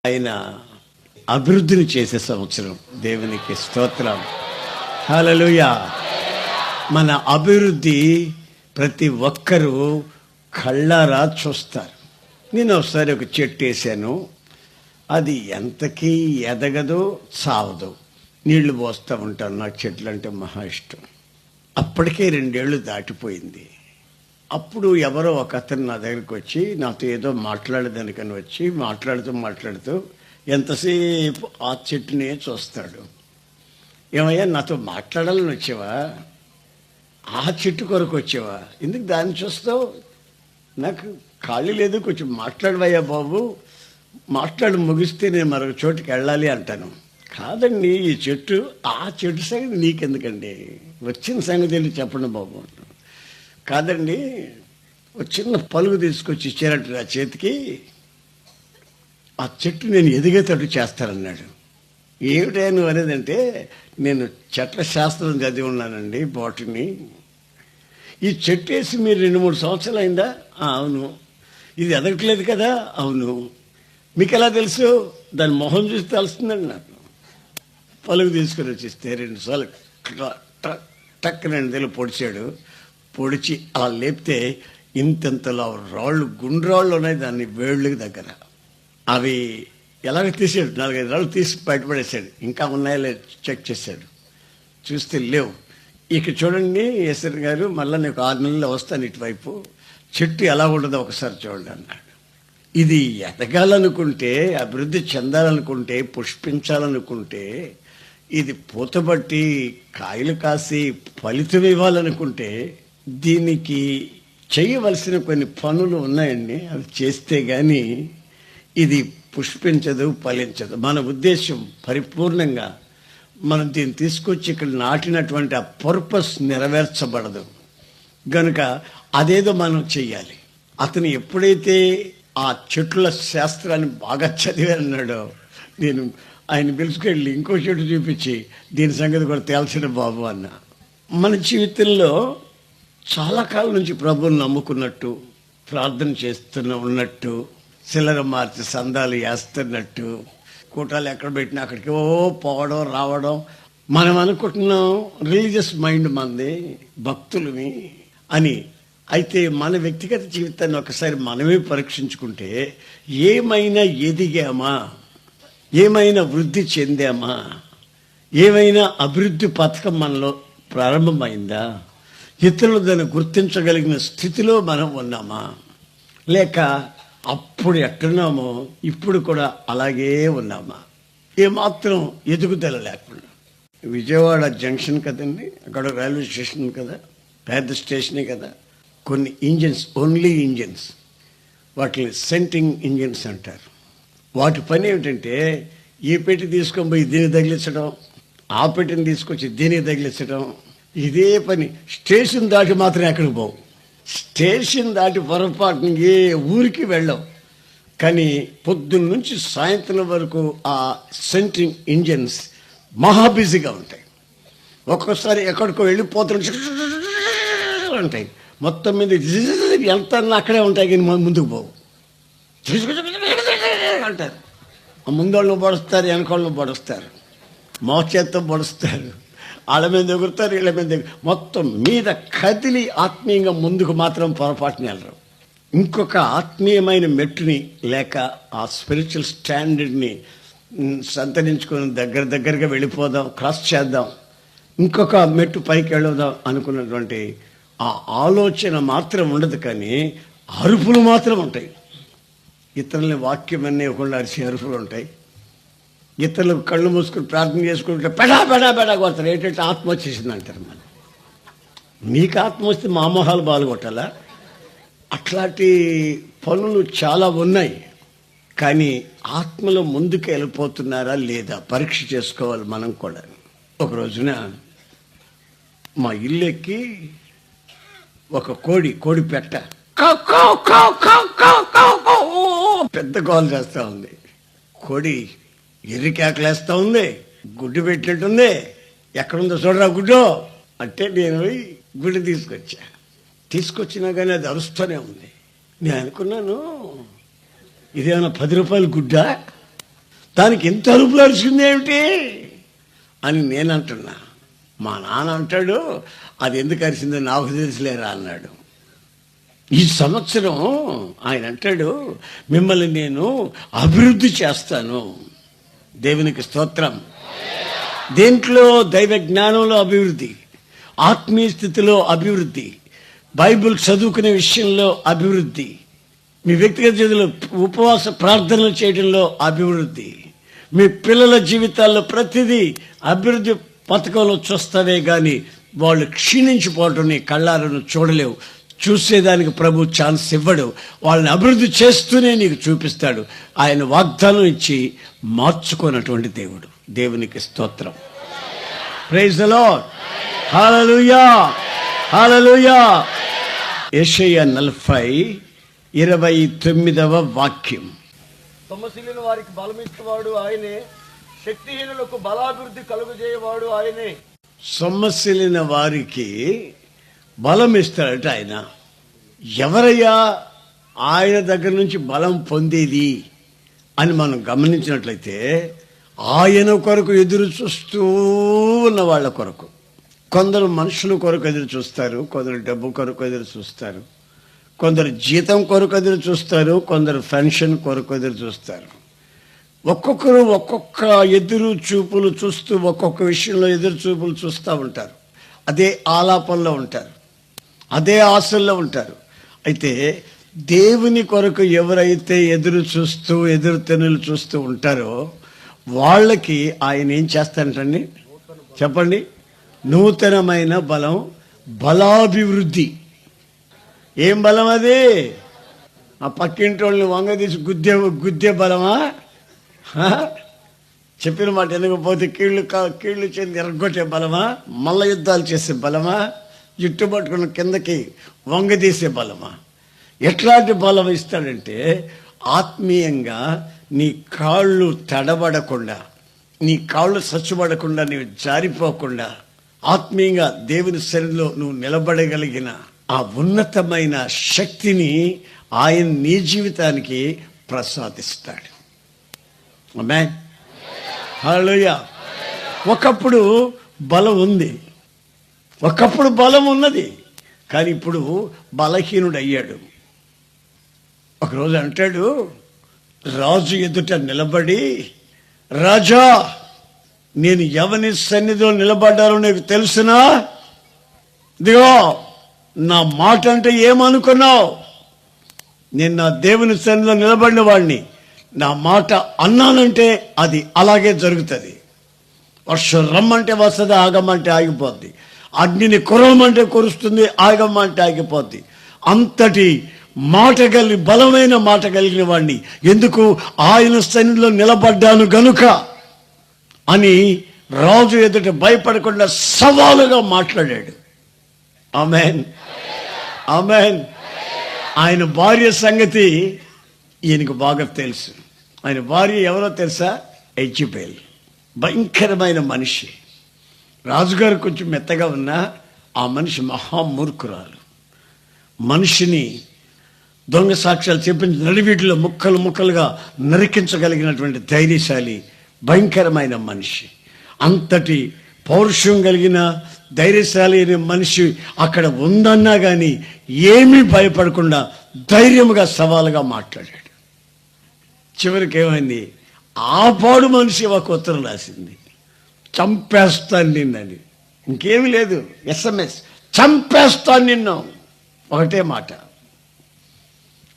ఆయన అభివృద్ధిని చేసే సంవత్సరం. దేవునికి స్తోత్రం. హల్లెలూయా. మన అభివృద్ధి ప్రతి ఒక్కరూ కళ్ళారా చూస్తారు. నేను ఒకసారి ఒక చెట్టు వేసాను, అది ఎంతకీ ఎదగదు, చావదు. నీళ్లు పోస్తూ ఉంటాను, నాకు చెట్లు అంటే మహా ఇష్టం. అప్పటికే 2 ఏళ్ళు దాటిపోయింది. అప్పుడు ఎవరో ఒక అతను నా దగ్గరికి వచ్చి నాతో ఏదో మాట్లాడేదానికని వచ్చి మాట్లాడుతూ ఎంతసేపు ఆ చెట్టునే చూస్తాడు. ఏమయ్యా, నాతో మాట్లాడాలని వచ్చావా? ఆ చెట్టు కొరకు వచ్చావా? ఎందుకు దాన్ని చూస్తావు? నాకు ఖాళీ లేదు, కొంచెం మాట్లాడవయ్యా బాబు, మాట్లాడి ముగిస్తే నేను మరొక చోటుకి వెళ్ళాలి అంటాను. కాదండి, ఈ చెట్టు, ఆ చెట్టు సంగతి నీకెందుకండి, వచ్చిన సంగతి ఏంటి చెప్పండి బాబు అంటాను. కాదండి, ఒక చిన్న పలుగు తీసుకొచ్చి ఇచ్చారంట నా చేతికి, ఆ చెట్టు నేను ఎదిగేటట్టు చేస్తానన్నాడు. ఏమిటా నువ్వు అనేదంటే, నేను చెట్ల శాస్త్రం చదివి ఉన్నానండి, బాటనీ. ఈ చెట్టు వేసి మీరు 2-3 సంవత్సరాలు అయిందా? అవును. ఇది ఎదగట్లేదు కదా? అవును. మీకు ఎలా తెలుసు? దాని మొహం చూసి తెలుస్తుందండి నాకు. పలుగు తీసుకొని వచ్చిస్తే 2 సార్లు టక్ 2 పొడిచాడు. పొడిచి అలా లేపితే ఇంతెంతలో రాళ్ళు, గుండ్రాళ్ళు ఉన్నాయి దాన్ని వేళ్ళకి దగ్గర. అవి ఎలాగ తీసాడు, 4-5 రాళ్ళు తీసి బయటపడేశాడు. ఇంకా ఉన్నాయో చెక్ చేశాడు, చూస్తే లేవు. ఇక చూడండి ఎస్ఆర్ గారు, మళ్ళీ నేను 6 నెలల్లో వస్తాను ఇటువైపు, చెట్టు ఎలా ఉండదో ఒకసారి చూడండి అన్నాడు. ఇది ఎదగాలనుకుంటే, అభివృద్ధి చెందాలనుకుంటే, పుష్పించాలనుకుంటే, ఇది పూతబట్టి కాయలు కాసి ఫలితం ఇవ్వాలనుకుంటే దీనికి చేయవలసిన కొన్ని పనులు ఉన్నాయండి. అవి చేస్తే కానీ ఇది పుష్పించదు, ఫలించదు. మన ఉద్దేశం పరిపూర్ణంగా మనం దీన్ని తీసుకొచ్చి ఇక్కడ నాటినటువంటి ఆ పర్పస్ నెరవేర్చబడదు గనుక అదేదో మనం చెయ్యాలి. అతను ఎప్పుడైతే ఆ చెట్ల శాస్త్రాన్ని బాగా చదివాన్నాడో, నేను ఆయన పిలుచుకెళ్ళి ఇంకో చెట్టు చూపించి దీని సంగతి కూడా తేల్చిన బాబు అన్న. మన జీవితంలో చాలా కాలం నుంచి ప్రభువుని నమ్ముకున్నట్టు, ప్రార్థన ఉన్నట్టు, చిల్లర మార్చి సందాలు వేస్తున్నట్టు, కూటాలు ఎక్కడ పెట్టినా అక్కడికి పోవడం రావడం, మనం అనుకుంటున్నాం రిలీజియస్ మైండ్ మంది, భక్తులమి అని. అయితే మన వ్యక్తిగత జీవితాన్ని ఒకసారి మనమే పరీక్షించుకుంటే, ఏమైనా ఎదిగామా, ఏమైనా వృద్ధి చెందామా, ఏమైనా అభివృద్ధి పథకం మనలో ప్రారంభమైందా, ఇతరులు దాన్ని గుర్తించగలిగిన స్థితిలో మనం ఉన్నామా, లేక అప్పుడు ఎట్టున్నామో ఇప్పుడు కూడా అలాగే ఉన్నామా, ఏమాత్రం ఎదుగుదల లేకుండా. విజయవాడ జంక్షన్ కదండి, అక్కడ రైల్వే స్టేషన్ కదా, పెద్ద స్టేషనే కదా. కొన్ని ఇంజిన్స్, ఓన్లీ ఇంజిన్స్, వాటిని సెంటింగ్ ఇంజిన్స్ అంటారు. వాటి పని ఏమిటంటే, ఈ పెట్టి తీసుకొని పోయి దీన్ని తగిలించడం, ఆ పెట్టిని తీసుకొచ్చి దీనికి తగిలించడం, ఇదే పని. స్టేషన్ దాటి మాత్రం ఎక్కడికి పోవు, స్టేషన్ దాటి పొరపాటున ఏ ఊరికి వెళ్ళవు. కానీ పొద్దున్న నుంచి సాయంత్రం వరకు ఆ సెంట్రింగ్ ఇంజిన్స్ మహా బిజీగా ఉంటాయి. ఒక్కొక్కసారి ఎక్కడికో వెళ్ళిపోతున్న ఉంటాయి, మొత్తం మీద ఎంత అక్కడే ఉంటాయి కానీ ముందుకు పోవు. అంటారు, ముందోళ్ళను పొడుస్తారు, వెనకోళ్ళను పొడుస్తారు, మోచేత్తో పొడుస్తారు, వాళ్ళ మీద ఎగురుతారు, వీళ్ళ మీద మొత్తం మీద కదిలి ఆత్మీయంగా ముందుకు మాత్రం పొరపాటుని వెళ్ళరు. ఇంకొక ఆత్మీయమైన మెట్టుని లేక ఆ స్పిరిచువల్ స్టాండర్డ్ని సంతరించుకొని దగ్గరగా వెళ్ళిపోదాం, క్రాస్ చేద్దాం, ఇంకొక మెట్టు పైకి వెళదాం అనుకున్నటువంటి ఆ ఆలోచన మాత్రం ఉండదు. కానీ అరుపులు మాత్రం ఉంటాయి. ఇతరులని వాక్యం అన్నీ ఒకళ్ళు అరిచి అరుపులు ఉంటాయి. ఇతరులు కళ్ళు మూసుకుని ప్రార్థన చేసుకుంటే పెడా కొడతారు. ఏంటంటే ఆత్మ వచ్చేసింది అంటారు. మనం నీకు ఆత్మ వస్తే మా మొహాలు బాలుగొట్టాలా? అట్లాంటి పనులు చాలా ఉన్నాయి. కానీ ఆత్మలో ముందుకు వెళ్ళిపోతున్నారా లేదా పరీక్ష చేసుకోవాలి మనం కూడా. ఒక రోజున మా ఇల్లెక్కి ఒక కోడి పెట్ట పెద్ద గోల్ చేస్తూ ఉంది. కోడి ఎర్రి కేకలేస్తూ ఉంది, గుడ్డు పెట్టినట్టుంది. ఎక్కడుందో చూడరా గుడ్డు అంటే నేను గుడ్డు తీసుకొచ్చినా కానీ అది అరుస్తూనే ఉంది. నేను అనుకున్నాను, ఇదేమైనా 10 రూపాయల గుడ్డా దానికి ఇంత అరుపులు అరిచింది ఏమిటి అని నేను అంటున్నా. మా నాన్న అంటాడు, అది ఎందుకు అరిచిందో నాకు తెలుసులేరా అన్నాడు. ఈ సంవత్సరం ఆయన అంటాడు, మిమ్మల్ని నేను అభివృద్ధి చేస్తాను. దేవునికి స్తోత్రం. దేంట్లో? దైవ జ్ఞానంలో అభివృద్ధి, ఆత్మీయ స్థితిలో అభివృద్ధి, బైబిల్ చదువుకునే విషయంలో అభివృద్ధి, మీ వ్యక్తిగత జీవితంలో ఉపవాస ప్రార్థనలు చేయడంలో అభివృద్ధి, మీ పిల్లల జీవితాల్లో ప్రతిదీ అభివృద్ధి పథకంలో చూస్తావే కానీ వాళ్ళు క్షీణించిపోవటం నీ కళ్ళాలను చూడలేవు. చూసేదానికి ప్రభు ఛాన్స్ ఇవ్వడు. వాళ్ళని అభివృద్ధి చేస్తూనే నీకు చూపిస్తాడు. ఆయన వాగ్దానం ఇచ్చి మార్చుకున్నటువంటి దేవుడు. దేవునికి స్తోత్రం. Praise the lord. Hallelujah, hallelujah. యెషయా 40:29 వాక్యం. సొమ్మసిల్లిన వారికి బలమిచ్చేవాడు ఆయనే, శక్తిహీనులకు బలాభివృద్ధి కలుగజేయవాడు ఆయనే. సొమ్మసిల్లిన వారికి బలం ఇస్తాడట ఆయన. ఎవరయ్యా ఆయన దగ్గర నుంచి బలం పొందేది అని మనం గమనించినట్లయితే, ఆయన కొరకు ఎదురు చూస్తూ ఉన్న వాళ్ళ కొరకు. కొందరు మనుషుల కొరకు ఎదురు చూస్తారు, కొందరు డబ్బు కొరకు ఎదురు చూస్తారు, కొందరు జీతం కొరకు ఎదురు చూస్తారు, కొందరు పెన్షన్ కొరకు ఎదురు చూస్తారు. ఒక్కొక్కరు ఒక్కొక్క ఎదురు చూపులు చూస్తూ ఒక్కొక్క విషయంలో ఎదురు చూపులు చూస్తూ ఉంటారు. అదే ఆలాపనలో ఉంటారు, అదే ఆశల్లో ఉంటారు. అయితే దేవుని కొరకు ఎవరైతే ఎదురు చూస్తూ ఎదురు తెన్నులు చూస్తూ ఉంటారో వాళ్ళకి ఆయన ఏం చేస్తాడంటండి చెప్పండి? నూతనమైన బలం, బలాభివృద్ధి. ఏం బలం అది? ఆ పక్కింటి వాళ్ళని వంగదీసి గుద్దే బలమా? చెప్పిన మాట ఎనకపోతే కీళ్లు చెంది ఎరగొట్టే బలమా? మల్ల యుద్ధాలు చేసే బలమా? జుట్టు పట్టుకున్న కిందకి వంగదీసే బలమా? ఎట్లాంటి బలం ఇస్తాడంటే, ఆత్మీయంగా నీ కాళ్ళు తడబడకుండా, నీ కాళ్ళు సచ్చుబడకుండా, నీవు జారిపోకుండా, ఆత్మీయంగా దేవుని సన్నిధిలో నువ్వు నిలబడగలిగిన ఆ ఉన్నతమైన శక్తిని ఆయన నీ జీవితానికి ప్రసాదిస్తాడు. ఆమేన్, హల్లెలూయా. ఒకప్పుడు బలం ఉంది, ఒకప్పుడు బలం ఉన్నది, కానీ ఇప్పుడు బలహీనుడయ్యాడు. ఒకరోజు అంటాడు, రాజు ఎదుట నిలబడి, రాజా నేను ఎవని సన్నిధిలో నిలబడ్డానో నీకు తెలుసునా? ఇదిగో నా మాట అంటే ఏమనుకున్నావు? నేను నా దేవుని సన్నిధిలో నిలబడిన వాడిని. నా మాట అన్నానంటే అది అలాగే జరుగుతుంది. వర్షం రమ్మంటే వస్తుంది, ఆగమంటే ఆగిపోద్ది. అగ్నిని కురవమంటే కురుస్తుంది, ఆగమంటే ఆగిపోద్ది. అంతటి మాట కలిగి, బలమైన మాట కలిగిన వాడిని. ఎందుకు? ఆయన సన్నిధిలో నిలబడ్డాను గనుక అని రాజు ఎదుట భయపడకుండా సవాలుగా మాట్లాడాడు. ఆమేన్, ఆమేన్. ఆయన భార్య సంగతి ఈయనకు బాగా తెలుసు. ఆయన భార్య ఎవరో తెలుసా? యెజబెల్. భయంకరమైన మనిషి. రాజుగారు కొంచెం మెత్తగా ఉన్నా ఆ మనిషి మహామూర్ఖురాలు. మనిషిని దొంగ సాక్ష్యాలు చెప్పించి నడివీటిలో ముక్కలు ముక్కలుగా నరికించగలిగినటువంటి ధైర్యశాలి, భయంకరమైన మనిషి. అంతటి పౌరుషం కలిగిన ధైర్యశాలి అనే మనిషి అక్కడ ఉందన్నా కానీ ఏమీ భయపడకుండా ధైర్యముగా సవాలుగా మాట్లాడాడు. చివరికి ఏమైంది? ఆ పాడు మనిషి ఒక ఉత్తరం రాసింది, చంపేస్తాను నిన్నని. ఇంకేమీ లేదు, SMS, చంపేస్తాను నిన్ను. ఒకటే మాట.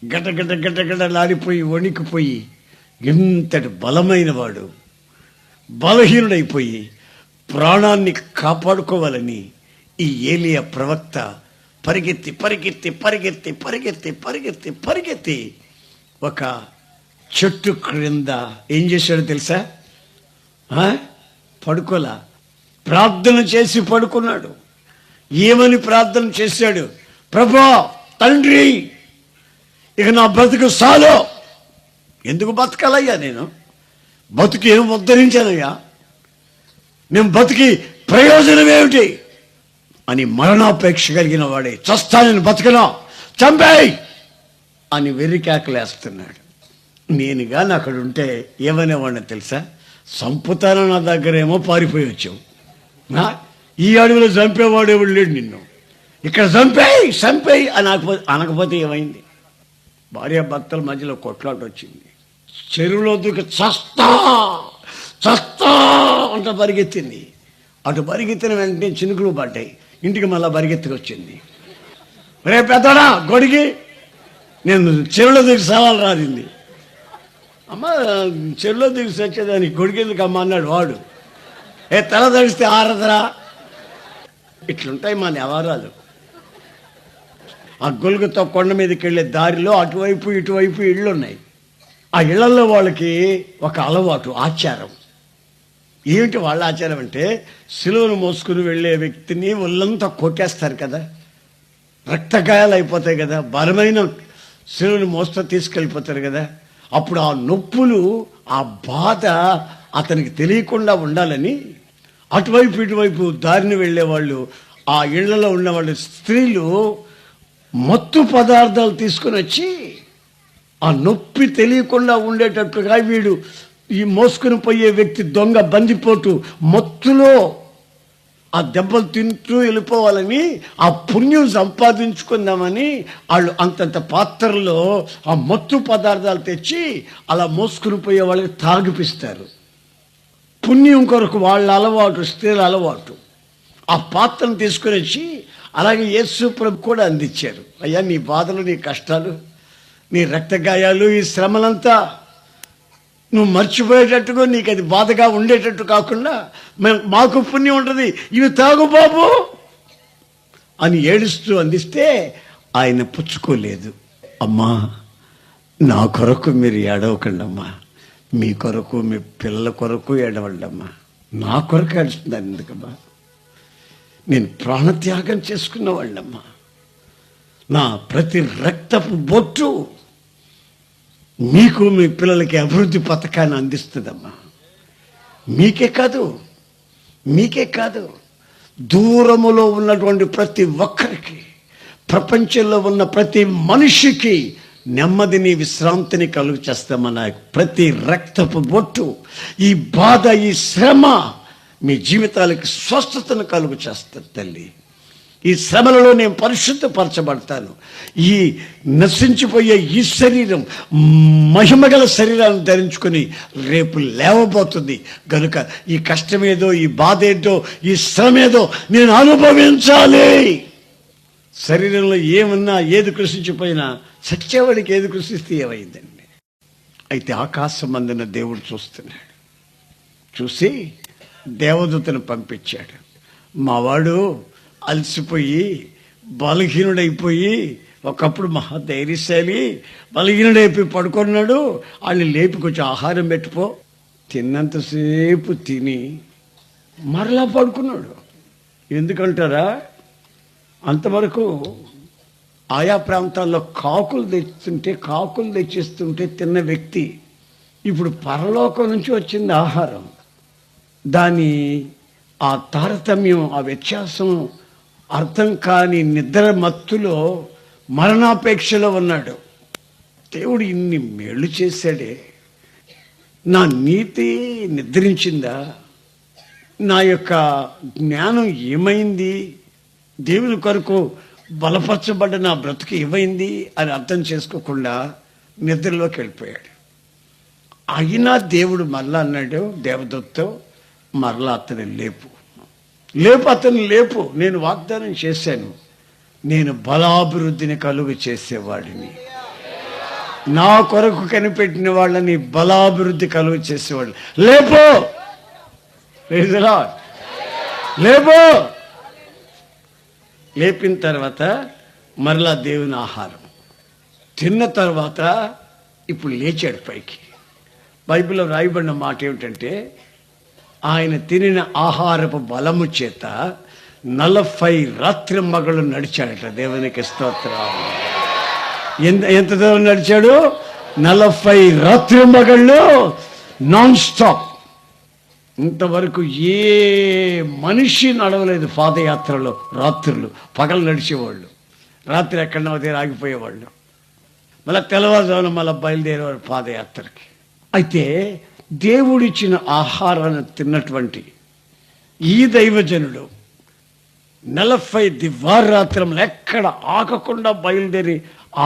గడ్డలాడిపోయి వణికిపోయి, ఇంతటి బలమైన వాడు బలహీనుడైపోయి ప్రాణాన్ని కాపాడుకోవాలని ఈ ఏలియా ప్రవక్త పరిగెత్తి పరిగెత్తి పరిగెత్తి పరిగెత్తి పరిగెత్తి పరిగెత్తి ఒక చెట్టు క్రింద ఏం చేశాడో తెలుసా? పడుకోలా, ప్రార్థన చేసి పడుకున్నాడు. ఏమని ప్రార్థన చేశాడు? ప్రభువా, తండ్రి, ఇక నా బ్రతుకు సాలు. ఎందుకు బతకాలయ్యా? నేను బతుకి ఏం ఉద్ధరించానయ్యా? నేను బతికి ప్రయోజనం ఏమిటి అని మరణాపేక్ష కలిగిన వాడే, చస్తా నేను బతకనా, చంపేయ్ అని వెర్రి కేకలేస్తున్నాడు. నేను అక్కడ ఉంటే ఏమనేవాడిని తెలుసా? సంపుతాను, నా దగ్గరేమో పారిపోయి వచ్చావు. ఈ అడవిలో చంపేవాడు ఎవడు లేడు, నిన్ను ఇక్కడ చంపేయి అనకపోతే ఏమైంది? భార్య భర్తల మధ్యలో కొట్లాట వచ్చింది. చెరువులో దూకి చస్తా అంట పరిగెత్తింది. అటు పరిగెత్తిన వెంటనే చినుకులు పడ్డాయి. ఇంటికి మళ్ళీ పరిగెత్తుకొచ్చింది. రే పెద్దడా గొడిగి, నేను చెరువులో దిగి సవాలు రాదింది. అమ్మ, చెరువులో దిగి సచ్చేదానికి గొడిగేందుకు అమ్మ అన్నాడు వాడు. తల తడిస్తే ఆరదరా. ఇట్లుంటాయి మన వ్యవహారాలు. ఆ గొలుగుతో కొండ మీదకి వెళ్ళే దారిలో అటువైపు ఇటువైపు ఇళ్ళు ఉన్నాయి. ఆ ఇళ్లలో వాళ్ళకి ఒక అలవాటు, ఆచారం. ఏమిటి వాళ్ళ ఆచారం అంటే, సిలువను మోసుకుని వెళ్ళే వ్యక్తిని ఒళ్ళంతా కొట్టేస్తారు కదా, రక్తగాయాలు అయిపోతాయి కదా, బలమైన సిలువను మోస్తూ తీసుకెళ్ళిపోతారు కదా. అప్పుడు ఆ నొప్పులు, ఆ బాధ అతనికి తెలియకుండా ఉండాలని అటువైపు ఇటువైపు దారిని వెళ్ళేవాళ్ళు, ఆ ఇళ్లలో ఉన్నవాళ్ళు స్త్రీలు మత్తు పదార్థాలు తీసుకుని వచ్చి ఆ నొప్పి తెలియకుండా ఉండేటట్లుగా వీడు ఈ మోసుకుని పోయే వ్యక్తి దొంగ బందిపోటు మత్తులో ఆ దెబ్బలు తింటూ వెళ్ళిపోవాలని, ఆ పుణ్యం సంపాదించుకుందామని వాళ్ళు అంతంత పాత్రల్లో ఆ మత్తు పదార్థాలు తెచ్చి అలా మోసుకుని పోయే వాళ్ళకి తాగిపిస్తారు. పుణ్యం కొరకు వాళ్ళ అలవాటు, స్త్రీల అలవాటు. ఆ పాత్రను తీసుకుని వచ్చి అలాగే యేసు ప్రభు కూడా అందించారు. అయ్యా, నీ బాధలు, నీ కష్టాలు, నీ రక్తగాయాలు, ఈ శ్రమలంతా నువ్వు మర్చిపోయేటట్టుగా, నీకు అది బాధగా ఉండేటట్టు కాకుండా మాకు పుణ్యం ఉంటుంది, ఇవి తాగు బాబు అని ఏడుస్తూ అందిస్తే ఆయన పుచ్చుకోలేదు. అమ్మా, నా కొరకు మీరు ఏడవకండి అమ్మా, మీ కొరకు, మీ పిల్లల కొరకు ఏడవండి అమ్మా. నా కొరకు ఏడుస్తున్నాను ఎందుకమ్మా? నేను ప్రాణత్యాగం చేసుకున్నవాళ్ళమ్మా. నా ప్రతి రక్తపు బొట్టు మీకు, మీ పిల్లలకి అభివృద్ధి పథకాన్ని అందిస్తుందమ్మా. మీకే కాదు దూరములో ఉన్నటువంటి ప్రతి ఒక్కరికి, ప్రపంచంలో ఉన్న ప్రతి మనిషికి నెమ్మదిని, విశ్రాంతిని కలుగు చేస్తామన్న ప్రతి రక్తపు బొట్టు, ఈ బాధ, ఈ శ్రమ మీ జీవితాలకి స్వస్థతను కలుగు చేస్తుంది తల్లి. ఈ శ్రమలలో నేను పరిశుద్ధపరచబడతాను. ఈ నశించిపోయే ఈ శరీరం మహిమగల శరీరాన్ని ధరించుకొని రేపు లేవబోతుంది గనుక ఈ కష్టమేదో, ఈ బాధ ఏంటో, ఈ శ్రమేదో నేను అనుభవించాలి. శరీరంలో ఏమన్నా, ఏది కృషించిపోయినా సత్యవాడికి ఏది కృషిస్తే ఏమైందండి? అయితే ఆకాశం అందున దేవుడు చూస్తున్నాడు. చూసి దేవదూతను పంపించాడు. మావాడు అలసిపోయి బలహీనుడైపోయి, ఒకప్పుడు మహాధైర్యశాలి, బలహీనుడైపోయి పడుకున్నాడు. వాళ్ళని లేపి కొంచెం ఆహారం పెట్టుకో. తిన్నంతసేపు తిని మరలా పడుకున్నాడు. ఎందుకంటారా? అంతవరకు ఆయా ప్రాంతాల్లో కాకులు తెచ్చిస్తుంటే తిన్న వ్యక్తి ఇప్పుడు పరలోకం నుంచి వచ్చింది ఆహారం. దాని ఆ తారతమ్యం, ఆ వ్యత్యాసం అర్థం కాని నిద్ర మత్తులో, మరణాపేక్షలో ఉన్నాడు. దేవుడు ఇన్ని మేళ్ళు చేశాడే, నా నీతి నిద్రించిందా? నా యొక్క జ్ఞానం ఏమైంది? దేవుని కొరకు బలపరచబడ్డ నా బ్రతుకు ఏమైంది అని అర్థం చేసుకోకుండా నిద్రలోకి వెళ్ళిపోయాడు. అయినా దేవుడు మరలా అన్నాడు దేవదూతతో, మరలా అతని అతన్ని లేపు, నేను వాగ్దానం చేశాను, నేను బలాభివృద్ధిని కలుగు చేసేవాడిని, నా కొరకు కనిపెట్టిన వాళ్ళని బలాభివృద్ధి కలుగు చేసేవాడు. లేపు, లేపిన తర్వాత మరలా దేవుని ఆహారం తిన్న తర్వాత ఇప్పుడు లేచాడు పైకి. బైబిల్లో రాయబడిన మాట ఏమిటంటే, ఆయన తినిన ఆహారపు బలము చేత 40 రాత్రి మగళ్ళు నడిచాడట. దేవునికి స్తోత్రం. ఎంత దూరం నడిచాడు? 40 రాత్రి మగళ్ళు నాన్ స్టాప్. ఇంతవరకు ఏ మనిషి నడవలేదు పాదయాత్రలో. రాత్రులు, పగలు నడిచేవాళ్ళు, రాత్రి ఎక్కడన్నా దగ్గర ఆగిపోయేవాళ్ళు. మళ్ళీ తెల్లవారుజామున మళ్ళీ బయలుదేరేవారు పాదయాత్రకి. అయితే దేవుడిచ్చిన ఆహారాన్ని తిన్నటువంటి ఈ దైవజనుడు 40 దివారాత్రములు ఎక్కడ ఆగకుండా బయలుదేరి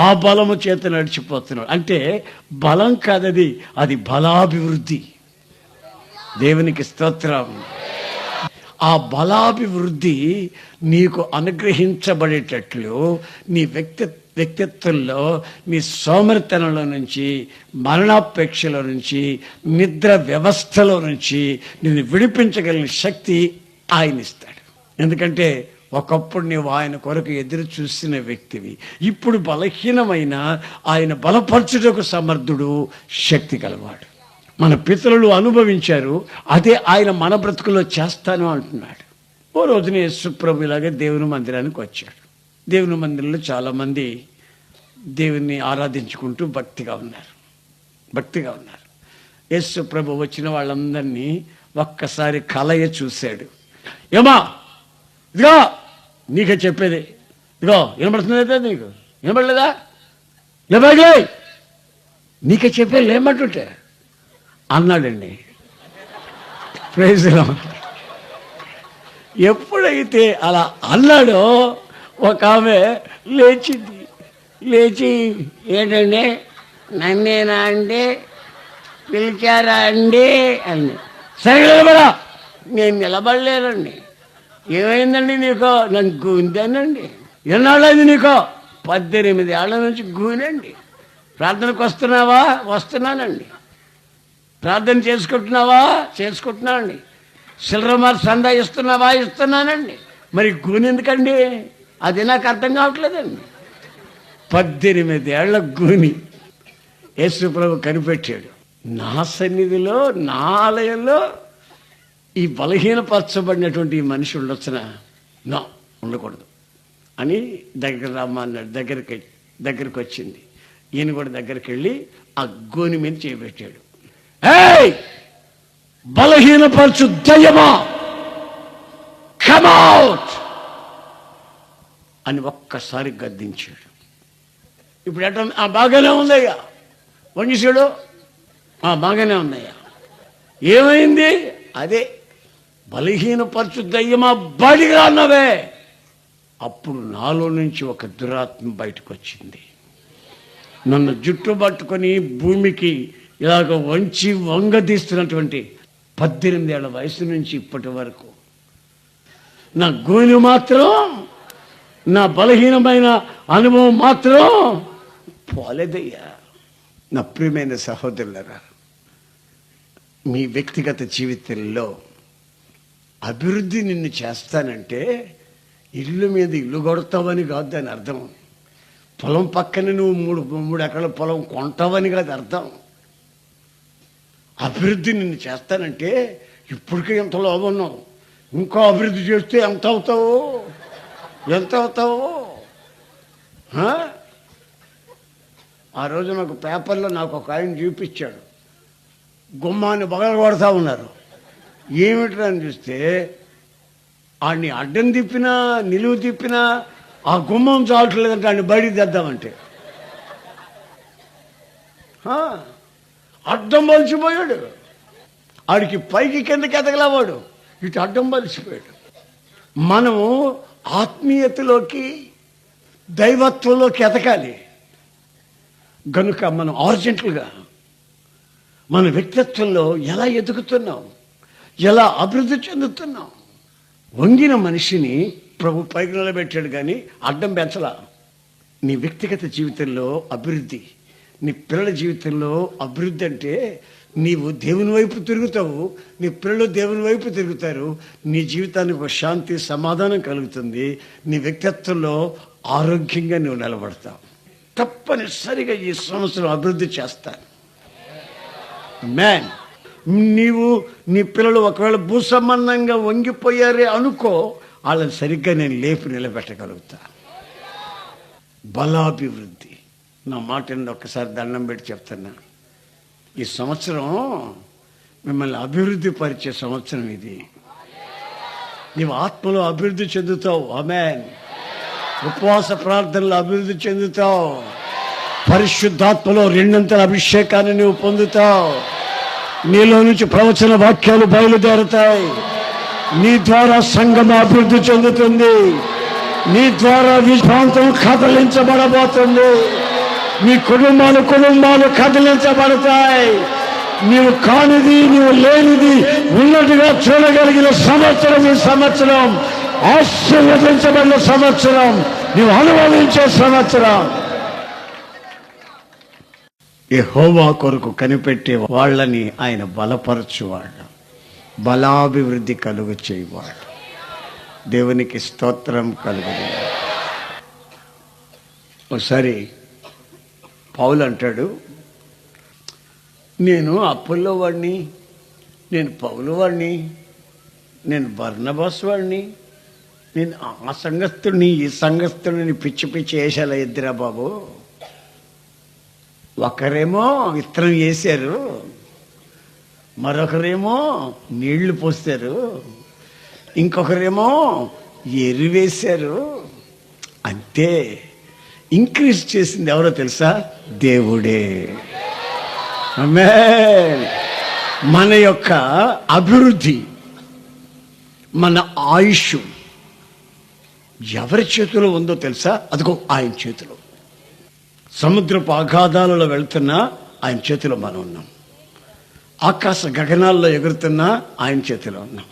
ఆ బలము చేత నడిచిపోతున్నాడు. అంటే బలం కాదది, అది బలాభివృద్ధి. దేవునికి స్తోత్రం. ఆ బలాభివృద్ధి నీకు అనుగ్రహించబడేటట్లు నీ వ్యక్తిత్వంలో, నీ సోమరితనంలో నుంచి, మరణాపేక్షలో నుంచి, నిద్ర వ్యవస్థలో నుంచి నిన్ను విడిపించగలిగిన శక్తి ఆయన ఇస్తాడు. ఎందుకంటే ఒకప్పుడు నీవు ఆయన కొరకు ఎదురు చూసిన వ్యక్తివి, ఇప్పుడు బలహీనమైన ఆయన బలపరచుటకు సమర్థుడు, శక్తి గలవాడు. మన పితరులు అనుభవించారు, అదే ఆయన మన బ్రతుకులో చేస్తాను అంటున్నాడు. ఓ రోజున యేసు ప్రభు ఇలాగే దేవుని మందిరానికి వచ్చాడు. దేవుని మందిరంలో చాలామంది దేవుని ఆరాధించుకుంటూ భక్తిగా ఉన్నారు. యేసు ప్రభు వచ్చిన వాళ్ళందరినీ ఒక్కసారి కలయ చూశాడు. ఏమా, ఇదిగో నీకే చెప్పేది, ఇదిగో వినబడుతుంది, నీకు వినబడలేదా? లేబాగే నీకే చెప్పేది, లేమంటుంటే అన్నాడండి. Praise lord. ఎప్పుడైతే అలా అన్నాడో ఒక ఆమె లేచింది. లేచి, ఏంటండి నన్నేనా అండి, పిలిచారా అండి అండి. సరే నిలబడా. నేను నిలబడలేనండి. ఏమైందండి నీకో? నన్ను గూందానండి. ఎన్నాళ్ళది నీకో? 18 ఏళ్ల నుంచి గూనండి. ప్రార్థనకు వస్తున్నావా? వస్తున్నానండి. ప్రార్థన చేసుకుంటున్నానండి. సిల్లరమార్ సందా ఇస్తున్నావా? ఇస్తున్నానండి. మరి గూని ఎందుకండి? అది నాకు అర్థం కావట్లేదండి. 18 ఏళ్ల గూని యేసు ప్రభు కనిపెట్టాడు. నా సన్నిధిలో, నా ఆలయంలో ఈ బలహీనపరచబడినటువంటి ఈ మనిషి ఉండొచ్చునా? నా ఉండకూడదు అని దగ్గర రమ్మన్నాడు. దగ్గరికి వచ్చింది. ఈయన కూడా దగ్గరికి వెళ్ళి ఆ గోని మీద చేపెట్టాడు. ఏయ్, బలహీనపరచు దయ్యమా, కమ్ అవుట్ అని ఒక్కసారి గద్దించాడు. ఇప్పుడు ఎట్లా? బాగానే ఉందయ్యా. వంగిసాడు. బాగానే ఉందయ్యా. ఏమైంది? అదే బలహీనపరచు దయ్యమా, బయటికి రాన్నవే. అప్పుడు నాలో నుంచి ఒక దురాత్మ బయటకు వచ్చింది. నన్ను జుట్టు పట్టుకొని భూమికి ఇలాగ వంగదీస్తున్నటువంటి 18 ఏళ్ల వయసు నుంచి ఇప్పటి వరకు నా గోని మాత్రం, నా బలహీనమైన అనుభవం మాత్రం పోలేదయ్యా. నా ప్రియమైన సహోదరులారా, మీ వ్యక్తిగత జీవితంలో అభివృద్ధి నిన్ను చేస్తానంటే ఇల్లు మీద ఇల్లు కొడతావని కాదు దాని అర్థం. పొలం పక్కన నువ్వు 3 ఎకరాల పొలం కొంటావని కాదు అర్థం. అభివృద్ధి నిన్ను చేస్తానంటే ఇప్పటికే ఎంత లోపం ఉన్నావు, ఇంకో అభివృద్ధి చేస్తే ఎంత అవుతావు? ఆ రోజు నాకు పేపర్లో నాకు ఒక ఆయన చూపించాడు. గుమ్మాన్ని బగలు కొడతా ఉన్నారు. ఏమిట్రా అని చూస్తే ఆడిని అడ్డం తిప్పినా, నిలువు తిప్పినా ఆ గుమ్మం చాలట్లేదంటే ఆడిని బయటికి తెద్దామంటే అడ్డం బలిసిపోయాడు. ఆడికి పైకి కిందకి ఎదగలేవాడు, ఇటు అడ్డం బలిసిపోయాడు. మనము ఆత్మీయతలోకి, దైవత్వంలోకి ఎదగాలి. గనుక మనం అర్జెంట్లుగా మన వ్యక్తిత్వంలో ఎలా ఎదుగుతున్నాం, ఎలా అభివృద్ధి చెందుతున్నాం. వంగిన మనిషిని ప్రభు పైకి నిలబెట్టాడు, కానీ అడ్డం పెంచలా. నీ వ్యక్తిగత జీవితంలో అభివృద్ధి, నీ పిల్లల జీవితంలో అభివృద్ధి అంటే నీవు దేవుని వైపు తిరుగుతావు, నీ పిల్లలు దేవుని వైపు తిరుగుతారు. నీ జీవితానికి ఒక శాంతి, సమాధానం కలుగుతుంది. నీ వ్యక్తిత్వంలో ఆరోగ్యంగా నువ్వు నిలబడతావు. తప్పనిసరిగా ఈ సంవత్సరం అభివృద్ధి చేస్తాను. మ్యాన్, నీవు నీ పిల్లలు ఒకవేళ భూసంబంధంగా వంగిపోయారే అనుకో, వాళ్ళని సరిగ్గా నేను లేపి నిలబెట్టగలుగుతా. బలాభివృద్ధి. నా మాటని ఒక్కసారి దండం పెట్టి చెప్తున్నా, ఈ సంవత్సరం మిమ్మల్ని అభివృద్ధి పరిచే సంవత్సరం ఇది. నీవు ఆత్మలో అభివృద్ధి చెందుతావు. ఆమేన్. ఉపవాస ప్రార్థనలో అభివృద్ధి చెందుతావు. పరిశుద్ధాత్మలో రెండంతల అభిషేకాన్ని నువ్వు పొందుతావు. నీలో నుంచి ప్రవచన వాక్యాలు బయలుదేరుతాయి. నీ ద్వారా సంఘం అభివృద్ధి చెందుతుంది. నీ ద్వారా విశ్వాంతం కదిలించబడబోతుంది. నీ కుటుంబాలు కదిలించబడతాయి. నీవు కానిది, నీవు లేనిది ఉన్నట్టుగా చూడగలిగిన సంవత్సరం ఈ సంవత్సరం. ఆశీర్వదించబడిన సంవత్సరం, నీవు అనుభవించే సంవత్సరం. యెహోవా కొరకు కనిపెట్టే వాళ్ళని ఆయన బలపరచువాడు, బలాభివృద్ధి కలుగు చేయవాడు. దేవునికి స్తోత్రం కలుగును. ఒకసారి పౌలు అంటాడు, నేను అప్పుల్లో వాడిని, నేను పౌలు వాడిని, నేను బర్నబాస్ వాడిని, నేను ఆ సంఘస్థుడిని ఈ సంఘస్థుడిని పిచ్చి పిచ్చి వేసాల ఇద్దరా బాబు. ఒకరేమో విత్తనం వేశారు, మరొకరేమో నీళ్లు పోస్తారు, ఇంకొకరేమో ఎరువేశారు. అంతే. ఇంక్రీజ్ చేసింది ఎవరో తెలుసా? దేవుడే. ఆమేన్. మన యొక్క అభివృద్ధి, మన ఆయుష్ ఎవరి చేతిలో ఉందో తెలుసా? అదిగో ఆయన చేతిలో. సముద్రపు అగాధాలలో వెళ్తున్నా ఆయన చేతిలో మనం ఉన్నాం. ఆకాశ గగనాల్లో ఎగురుతున్నా ఆయన చేతిలో ఉన్నాం.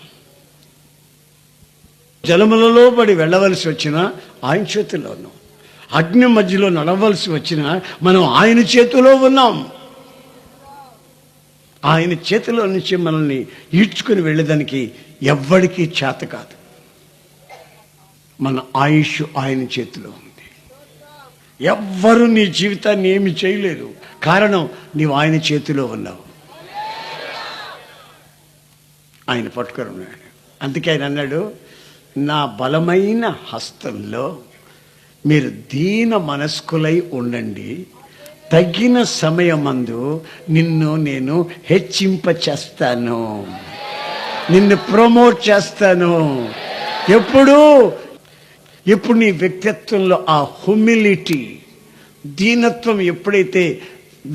జలములలో పడి వెళ్ళవలసి వచ్చినా ఆయన చేతిలో ఉన్నాం. అగ్ని మధ్యలో నడవలసి వచ్చినా మనం ఆయన చేతిలో ఉన్నాం. ఆయన చేతిలో నుంచి మనల్ని ఈడ్చుకుని వెళ్ళేదానికి ఎవ్వడికి చేత కాదు. మన ఆయుష్ ఆయన చేతిలో ఉంది. ఎవ్వరు నీ జీవితాన్ని ఏమి చేయలేరు. కారణం, నీవు ఆయన చేతిలో ఉన్నావు. ఆయన పట్టుకొని ఉన్నాడు. అందుకే ఆయన అన్నాడు, నా బలమైన హస్తంలో మీరు దీన మనస్కులై ఉండండి, తగిన సమయమందు నిన్ను నేను హెచ్చింప చేస్తాను, నిన్ను ప్రమోట్ చేస్తాను. ఎప్పుడు నీ వ్యక్తిత్వంలో ఆ హ్యూమిలిటీ, దీనత్వం ఎప్పుడైతే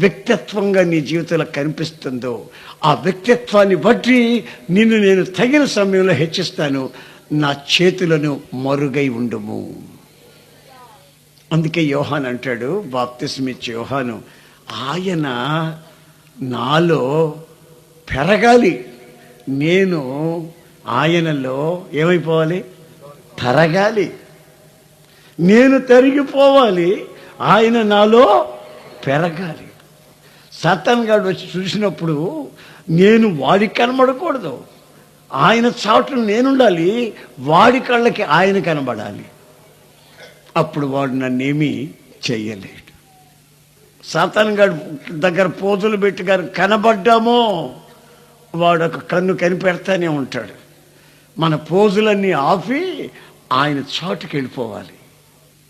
వ్యక్తిత్వంగా నీ జీవితంలో కనిపిస్తుందో, ఆ వ్యక్తిత్వాన్ని బట్టి నిన్ను నేను తగిన సమయంలో హెచ్చిస్తాను. నా చేతులను మరుగై ఉండుము. అందుకే యోహాను అంటాడు, బాప్తిస్మిచ్చే యోహాను, ఆయన నాలో పెరగాలి, నేను ఆయనలో ఏమైపోవాలి? తరగాలి. నేను తరిగిపోవాలి, ఆయన నాలో పెరగాలి. సాతాను గాడు వచ్చి చూసినప్పుడు నేను వాడికి కనబడకూడదు, ఆయన చాటును నేనుండాలి, వాడి కళ్ళకి ఆయన కనబడాలి. అప్పుడు వాడు నన్నేమీ చెయ్యలేడు. సాతాను గాడు దగ్గర పోజులు పెట్టి గారు కనబడ్డామో వాడు ఒక కన్ను కనిపెడతానే ఉంటాడు. మన పోజులన్నీ ఆపి ఆయన చాటుకి వెళ్ళిపోవాలి.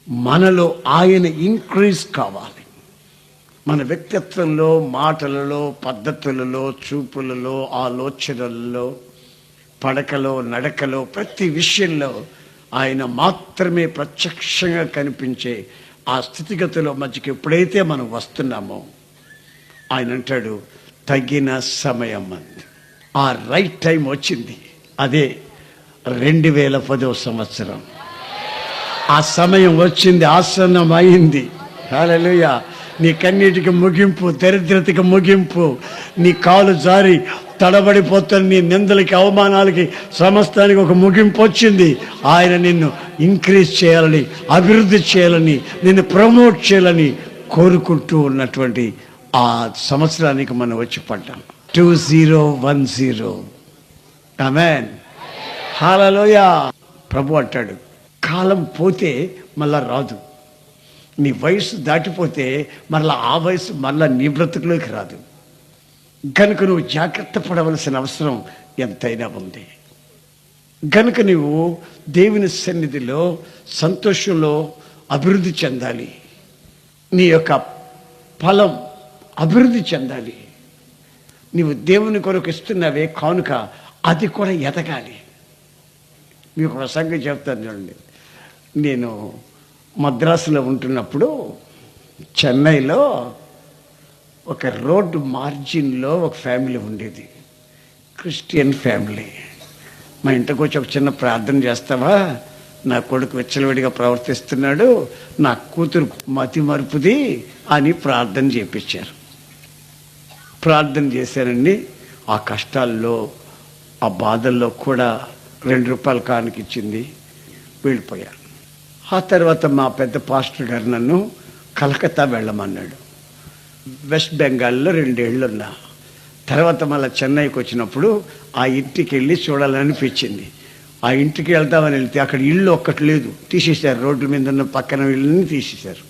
మనలో ఆయన ఇంక్రీజ్ కావాలి. మన వ్యక్తిత్వంలో, మాటలలో, పద్ధతులలో, చూపులలో, ఆలోచనలలో, పడకలో, నడకలో, ప్రతి విషయంలో ఆయన మాత్రమే ప్రత్యక్షంగా కనిపించే ఆ స్థితిగతిలో మధ్యకి ఎప్పుడైతే మనం వస్తున్నామో ఆయన అంటాడు, తగిన సమయం అంది. ఆ రైట్ టైం వచ్చింది. అదే 2010 సంవత్సరం. ఆ సమయం వచ్చింది, ఆసన్నం అయింది. హల్లెలూయా. నీ కన్నీటికి ముగింపు, దరిద్రతకి ముగింపు, నీ కాలు జారి తడబడిపోతున్న నీ నిందలకి, అవమానాలకి, సమస్తానికి ఒక ముగింపు వచ్చింది. ఆయన నిన్ను ఇంక్రీజ్ చేయాలని, అభివృద్ధి చేయాలని, నిన్ను ప్రమోట్ చేయాలని కోరుకుంటూ ఉన్నటువంటి ఆ సంవత్సరానికి మనం వచ్చి పడ్డాం. 2010. ఆమేన్. హల్లెలూయా. ప్రభు అంటాడు, కాలం పోతే మళ్ళా రాదు. నీ వయసు దాటిపోతే మరలా ఆ వయసు మరలా నీ బ్రతుకులోకి రాదు. కనుక నువ్వు జాగ్రత్త పడవలసిన అవసరం ఎంతైనా ఉంది. కనుక నువ్వు దేవుని సన్నిధిలో సంతోషంలో అభివృద్ధి చెందాలి. నీ యొక్క ఫలం అభివృద్ధి చెందాలి. నీవు దేవుని కొరకు ఇస్తున్నవే కానుక, అది కూడా ఎదగాలి. మీకు ఒక సంగతి చెప్తాను చూడండి. నేను మద్రాసులో ఉంటున్నప్పుడు చెన్నైలో ఒక రోడ్డు మార్జిన్లో ఒక ఫ్యామిలీ ఉండేది, క్రిస్టియన్ ఫ్యామిలీ. మా ఇంటికి వచ్చి ఒక చిన్న ప్రార్థన చేస్తావా, నా కొడుకు విచ్చలవిడిగా ప్రవర్తిస్తున్నాడు, నా కూతురు మతి మరుపుది అని ప్రార్థన చేపించారు. ప్రార్థన చేశానండి. ఆ కష్టాల్లో, ఆ బాధల్లో కూడా 2 రూపాయలు కానుక ఇచ్చింది, వెళ్ళిపోయారు. ఆ తర్వాత మా పెద్ద పాస్టర్ గారు నన్ను కలకత్తా వెళ్ళమన్నాడు. వెస్ట్ బెంగాల్లో 2 ఏళ్ళు ఉన్నా. తర్వాత మళ్ళీ చెన్నైకి వచ్చినప్పుడు ఆ ఇంటికి వెళ్ళి చూడాలనిపించింది. ఆ ఇంటికి వెళ్తామని వెళ్తే అక్కడ ఇల్లు ఒక్కటి లేదు, తీసేశారు. రోడ్ల మీద ఉన్న పక్కన ఇళ్ళని తీసేశారు.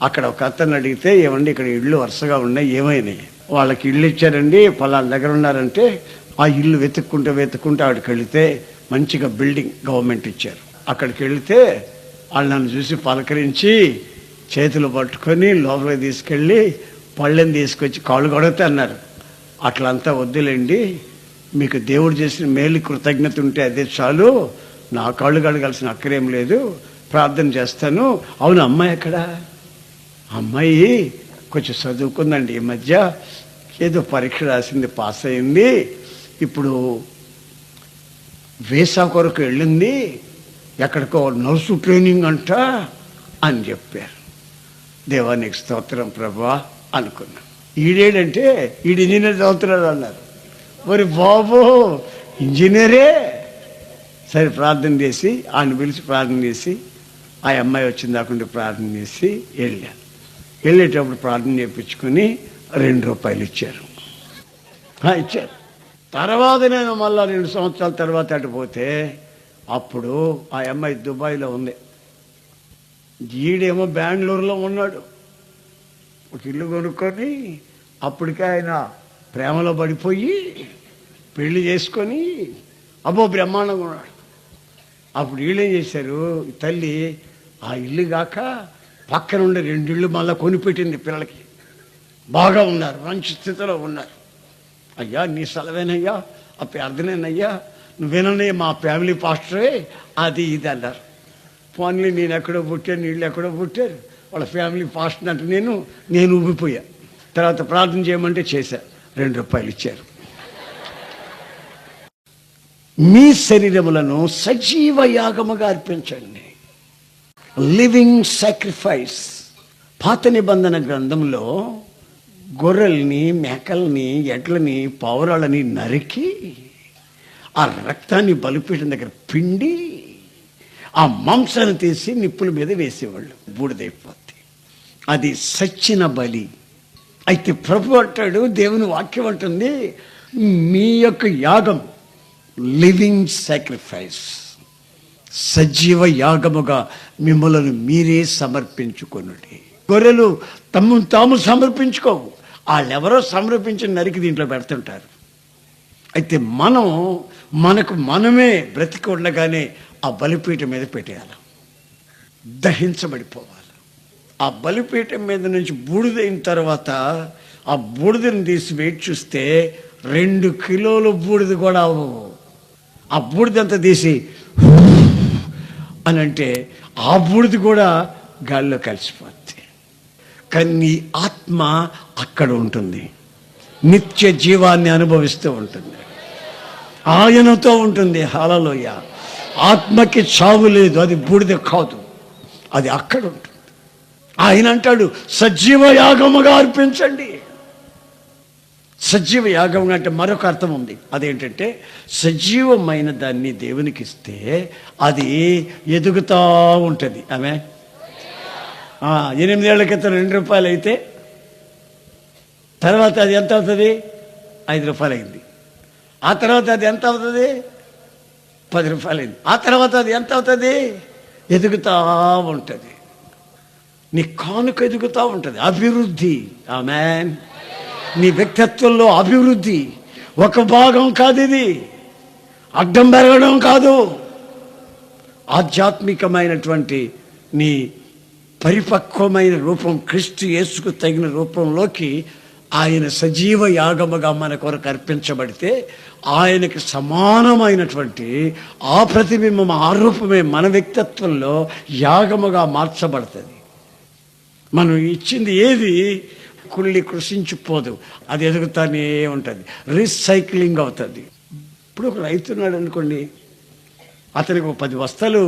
అక్కడ ఒక అతను అడిగితే, ఏమండి ఇక్కడ ఇళ్ళు వరుసగా ఉన్నాయి, ఏమైనాయి? వాళ్ళకి ఇల్లు ఇచ్చారండి, పలానా దగ్గర ఉన్నారంటే ఆ ఇల్లు వెతుక్కుంటూ ఆడికి వెళితే మంచిగా బిల్డింగ్ గవర్నమెంట్ ఇచ్చారు. అక్కడికి వెళితే వాళ్ళు నన్ను చూసి పలకరించి చేతులు పట్టుకొని లోపలికి తీసుకెళ్ళి పళ్ళని తీసుకొచ్చి కాళ్ళు కొడితే అన్నారు, అట్లంతా వద్దులేండి, మీకు దేవుడు చేసిన మేలు కృతజ్ఞత ఉంటే అదే చాలు, నా కాళ్ళు కడగాల్సిన అక్కరేం లేదు, ప్రార్థన చేస్తాను. అవును, అమ్మాయి ఎక్కడ? అమ్మాయి కొంచెం చదువుకుందండి, ఈ మధ్య ఏదో పరీక్ష రాసింది, పాస్ అయింది, ఇప్పుడు వీసా కొరకు వెళ్ళింది, ఎక్కడికో నర్సు ట్రైనింగ్ అంట అని చెప్పారు. దేవానికి స్తోత్రం ప్రభా అనుకున్నాను. ఈడేడంటే ఈడు ఇంజనీర్ చదువుతున్నాడు అన్నారు. మరి బాబు ఇంజనీరే. సరే ప్రార్థన చేసి ఆయన పిలిచి ప్రార్థన చేసి ఆ అమ్మాయి వచ్చింది దాకుండా ప్రార్థన చేసి వెళ్ళేటప్పుడు ప్రార్థన చేయించుకొని 2 రూపాయలు ఇచ్చారు. తర్వాత నేను మళ్ళా 2 సంవత్సరాల తర్వాత అటు పోతే అప్పుడు ఆ అమ్మాయి దుబాయ్లో ఉంది, ఈడేమో బెంగళూరులో ఉన్నాడు. ఒక ఇల్లు కొనుక్కొని అప్పటికే ఆయన ప్రేమలో పడిపోయి పెళ్లి చేసుకొని అబ్బో బ్రహ్మాండంగా ఉన్నాడు. అప్పుడు వీళ్ళేం చేశారు, తల్లి ఆ ఇల్లు కాక పక్కన ఉండే 2 ఇళ్ళు మళ్ళీ కొనిపెట్టింది పిల్లలకి. బాగా ఉన్నారు, మంచి స్థితిలో ఉన్నారు. అయ్యా నీ సెలవేనయ్యా, ఆ ప్రార్థనేనయ్యా, నువ్వేనయ్యా మా ఫ్యామిలీ పాస్టరే, అది ఇది అన్నారు. పోన్లీ నేను ఎక్కడో పుట్టాను, వీళ్ళు ఎక్కడో పుట్టారు, వాళ్ళ ఫ్యామిలీ పాస్టర్ అంటే నేను ఊగిపోయా. తర్వాత ప్రార్థన చేయమంటే చేశా, 2 రూపాయలు ఇచ్చారు. మీ శరీరములను సజీవ యాగముగా అర్పించండి, లివింగ్ సాక్రిఫైస్. పాత నిబంధన గ్రంథంలో గొర్రెల్ని, మేకల్ని, ఎడ్లని, పావురాలని నరికి ఆ రక్తాన్ని బలిపీఠం దగ్గర పిండి ఆ మాంసాన్ని తీసి నిప్పుల మీద వేసేవాళ్ళు, బూడిదైపోద్ది. అది సచ్చిన బలి. అయితే ప్రభు అంటాడు, దేవుని వాక్యం అంటుంది, మీ యొక్క యాగం లివింగ్ సాక్రిఫైస్, సజీవ యాగముగా మిమ్మల్ని మీరే సమర్పించుకొనుడి. గొర్రెలు తమను తాము సమర్పించుకోవు, వాళ్ళెవరో సమర్పించి నరికి దీంట్లో పెడుతుంటారు. అయితే మనకు మనమే బ్రతికి ఉండగానే ఆ బలిపీఠం మీద పెట్టేయాలి, దహించబడిపోవాలి. ఆ బలిపీఠం మీద నుంచి బూడిదైన తర్వాత ఆ బూడిదని తీసి వెయిట్ చూస్తే 2 కిలోల బూడిద కూడా అవ్వవు. ఆ బూడిదంతా తీసి అని అంటే ఆ బూడిద కూడా గాలిలో కలిసిపోద్ది. కానీ నీ ఆత్మ అక్కడ ఉంటుంది, నిత్య జీవాన్ని అనుభవిస్తూ ఉంటుంది, ఆయనతో ఉంటుంది. హల్లెలూయ. ఆత్మకి చావు లేదు, అది బూడిద కాదు, అది అక్కడ ఉంటుంది. ఆయన అంటాడు సజీవ యాగముగా అర్పించండి. సజీవ యాగం అంటే మరొక అర్థం ఉంది, అదేంటంటే సజీవమైన దాన్ని దేవునికి ఇస్తే అది ఎదుగుతూ ఉంటుంది. ఆమె 8 ఏళ్ల క్రితం 2 రూపాయలు అయితే తర్వాత అది ఎంత అవుతుంది? 5 రూపాయలు అయింది. ఆ తర్వాత అది ఎంత అవుతుంది? 10 రూపాయలు అయింది. ఆ తర్వాత అది ఎంత అవుతుంది? ఎదుగుతూ ఉంటుంది. నీ కానుక ఎదుగుతూ ఉంటుంది, అభివృద్ధి. ఆమేన్. నీ వ్యక్తిత్వంలో అభివృద్ధి. ఒక భాగం కాదు, ఇది అడ్డం పెరగడం కాదు. ఆధ్యాత్మికమైనటువంటి నీ పరిపక్వమైన రూపం, క్రీస్తు యేసుకు తగిన రూపంలోకి ఆయన సజీవ యాగముగా మన కొరకు అర్పించబడితే ఆయనకి సమానమైనటువంటి ఆ ప్రతిబింబం, ఆ రూపమే మన వ్యక్తిత్వంలో యాగముగా మార్చబడుతుంది. మనం ఇచ్చింది ఏది కుళ్ళి కృషించిపోదు, అది ఎదుగుతానే ఉంటుంది, రీసైక్లింగ్ అవుతుంది. ఇప్పుడు ఒక రైతు ఉన్నాడు అనుకోండి, అతనికి ఒక 10 బస్తాలు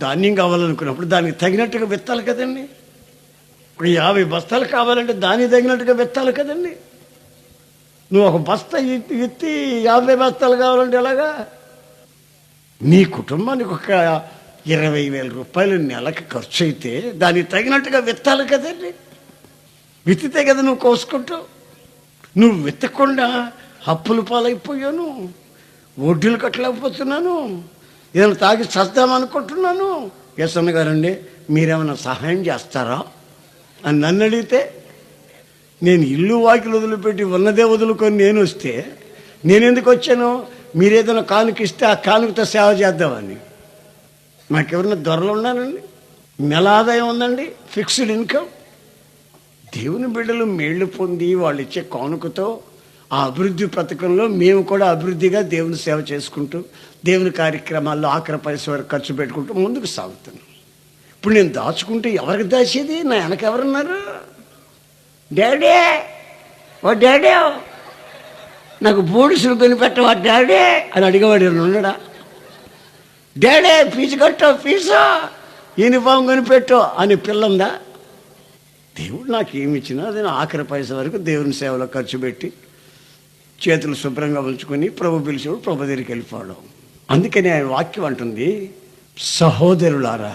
ధాన్యం కావాలనుకున్నప్పుడు దానికి తగినట్టుగా విత్తాలి కదండి. ఒక 50 బస్తాలు కావాలంటే దానికి తగినట్టుగా విత్తాలి కదండి. నువ్వు ఒక బస్తా విత్తి 50 బస్తాలు కావాలంటే ఎలాగా? నీ కుటుంబానికి ఒక 20,000 రూపాయలు నెలకి ఖర్చు అయితే దానికి తగినట్టుగా విత్తాలి కదండి. విత్తితే కదా నువ్వు కోసుకుంటావు. నువ్వు విత్తకుండా అప్పులు పాలైపోయాను, వడ్డీలు కట్టలేకపోతున్నాను, ఏదైనా తాగి చస్తామనుకుంటున్నాను. యేసన్న గారండి మీరేమైనా సహాయం చేస్తారా అని నన్ను అడిగితే, నేను ఇల్లు వాకిలు వదిలిపెట్టి ఉన్నదే వదులుకొని నేను వస్తే నేనెందుకు వచ్చాను? మీరేదైనా కానుక ఇస్తే ఆ కానుకతో సేవ చేద్దామని. నాకెవరన్నా దొరలు ఉన్నానండి, నెల ఆదాయం ఉందండి, ఫిక్స్డ్ ఇన్కమ్. దేవుని బిడ్డలు మేళ్లు పొంది వాళ్ళు ఇచ్చే కానుకతో ఆ అభివృద్ధి పథకంలో మేము కూడా అభివృద్ధిగా దేవుని సేవ చేసుకుంటూ దేవుని కార్యక్రమాల్లో ఆఖరి పైస వరకు ఖర్చు పెట్టుకుంటూ ముందుకు సాగుతున్నాం. ఇప్పుడు నేను దాచుకుంటే ఎవరికి దాచేది? నా వెనకెవరున్నారు? డాడీ, ఓ డాడీ నాకు బూడిసులు కొనిపెట్టవా డాడీ అని అడిగేవాడు ఉన్నాడా? డాడీ ఫీజు కట్టో, ఫీజు యూనిఫామ్ కొనిపెట్టో అని పిల్లందా? దేవుడు నాకు ఏమి ఇచ్చినా అది ఆఖరి పైస వరకు దేవుని సేవలో ఖర్చు పెట్టి చేతులు శుభ్రంగా ఉంచుకొని ప్రభు పిలిచేవాడు ప్రభు దగ్గరికి వెళ్ళిపోవడం. అందుకని ఆయన వాక్యం అంటుంది, సహోదరులారా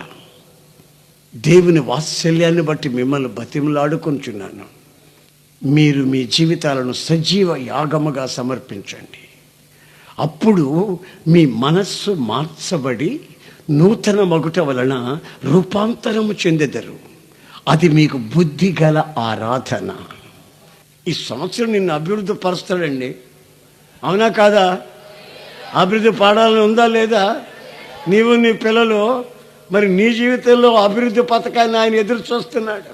దేవుని వాత్సల్యాన్ని బట్టి మిమ్మల్ని బతిమలాడుకుంటున్నాను, మీరు మీ జీవితాలను సజీవ యాగముగా సమర్పించండి. అప్పుడు మీ మనస్సు మార్చబడి నూతన మగుట వలన రూపాంతరము చెందెదరు, అది మీకు బుద్ధి గల ఆరాధన. ఈ సంవత్సరం నిన్ను అభివృద్ధి పరుస్తాడండి, అవునా కాదా? అభివృద్ధి పాడాలని ఉందా లేదా? నీవు నీ పిల్లలు మరి నీ జీవితంలో అభివృద్ధి పథకాన్ని ఆయన ఎదురు చూస్తున్నాడు.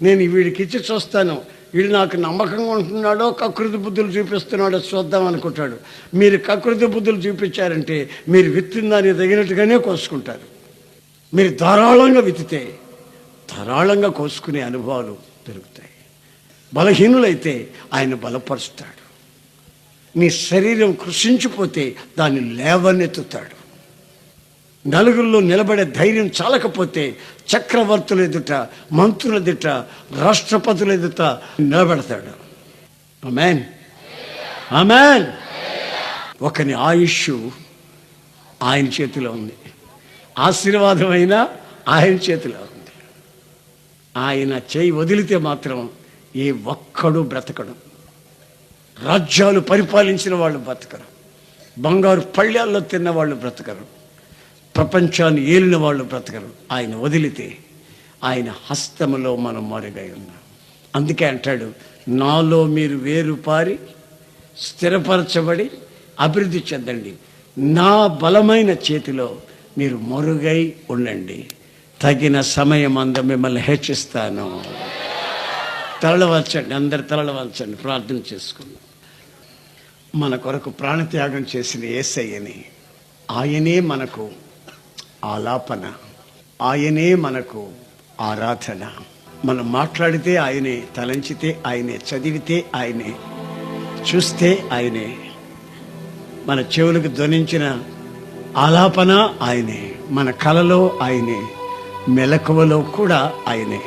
నేను వీడికి ఇచ్చి చూస్తాను, వీడు నాకు నమ్మకంగా ఉంటున్నాడో కకృతి బుద్ధులు చూపిస్తున్నాడో చూద్దాం అనుకుంటాడు. మీరు కకృతి బుద్ధులు చూపించారంటే మీరు విత్తిన దానికి తగినట్టుగానే కోసుకుంటారు. మీరు ధారాళంగా విత్తితే ధారాళంగా కోసుకునే అనుభవాలు పెరుగుతాయి. బలహీనులైతే ఆయన బలపరుస్తాడు. నీ శరీరం కృషించిపోతే దాన్ని లేవనెత్తుతాడు. నలుగురిలో నిలబడే ధైర్యం చాలకపోతే చక్రవర్తుల ఎదుట, మంత్రుల ఎదుట, రాష్ట్రపతుల ఎదుట నిలబెడతాడు. ఆమేన్, ఆమేన్. ఒకని ఆయుష్ ఆయన చేతిలో ఉంది, ఆశీర్వాదమైన ఆయన చేతిలో ఉంది. ఆయన చేయి వదిలితే మాత్రం ఏ ఒక్కడు బ్రతకడు. రాజ్యాలు పరిపాలించిన వాళ్ళు బ్రతకరు, బంగారు పళ్ళాల్లో తిన్న వాళ్ళు బ్రతకరు, ప్రపంచాన్ని ఏలిన వాళ్ళు బ్రతకరు. ఆయన వదిలితే ఆయన హస్తములో మనం మరుగై ఉన్నాం. అందుకే అంటాడు, నాలో మీరు వేరుపారి స్థిరపరచబడి అభివృద్ధి చెందండి, నా బలమైన చేతిలో మీరు మరుగై ఉండండి, తగిన సమయం అంద మిమ్మల్ని హెచ్చిస్తాను. తరలవచ్చండి, అందరు తరలవచ్చండి, ప్రార్థన చేసుకుందాం. మన కొరకు ప్రాణత్యాగం చేసిన యేసయ్యని, ఆయనే మనకు ఆలాపన, ఆయనే మనకు ఆరాధన. మనం మాట్లాడితే ఆయనే, తలంచితే ఆయనే, చదివితే ఆయనే, చూస్తే ఆయనే, మన చెవులకు ధ్వనించిన ఆలాపన ఆయనే, మన కలలో ఆయనే, మెలకువలో కూడా ఆయనే.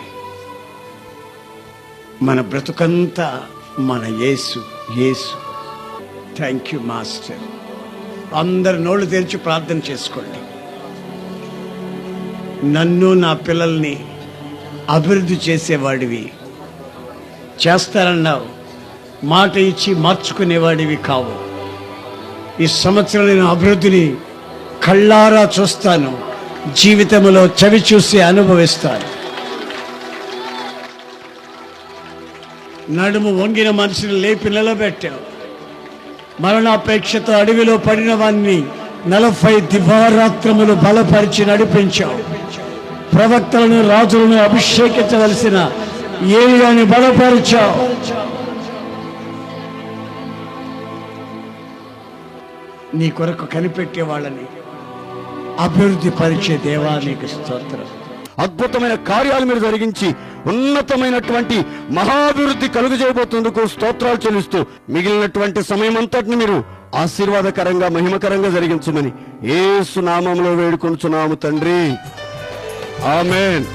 మన బ్రతుకంతా మన యేసు, యేసు. Thank you master. అందరు నోళ్ళు తెరిచి ప్రార్థన చేసుకోండి. నన్ను నా పిల్లల్ని అభివృద్ధి చేసేవాడివి చేస్తారన్నావు, మాట ఇచ్చి మార్చుకునేవాడివి కావు. ఈ సంవత్సరం నేను అభివృద్ధిని కళ్ళారా చూస్తాను, జీవితంలో చవి చూసి అనుభవిస్తాను. నడుము వంగిన మనిషిని లేపి నిలబెట్టావు. మరణాపేక్షతో అడవిలో పడిన వాణ్ణి 40 దివారాత్రములు బలపరిచి నడిపించావు. ప్రవక్తలను, రాజులను అభిషేకించవలసిన ఏలియాని బలపరిచావు. నీ కొరకు కనిపెట్టే వాళ్ళని అభివృద్ధి పరిచే దేవా నీకు స్తోత్రం. అద్భుతమైన కార్యాలు మీరు జరిగించి ఉన్నతమైనటువంటి మహాభివృద్ధి కలుగజేయబోతుందుకు స్తోత్రాలు చెల్లిస్తూ మిగిలినటువంటి సమయం అంతటిని మీరు ఆశీర్వాదకరంగా మహిమకరంగా జరిగించమని యేసు నామములో వేడుకొనుచున్నాము తండ్రి. ఆమేన్.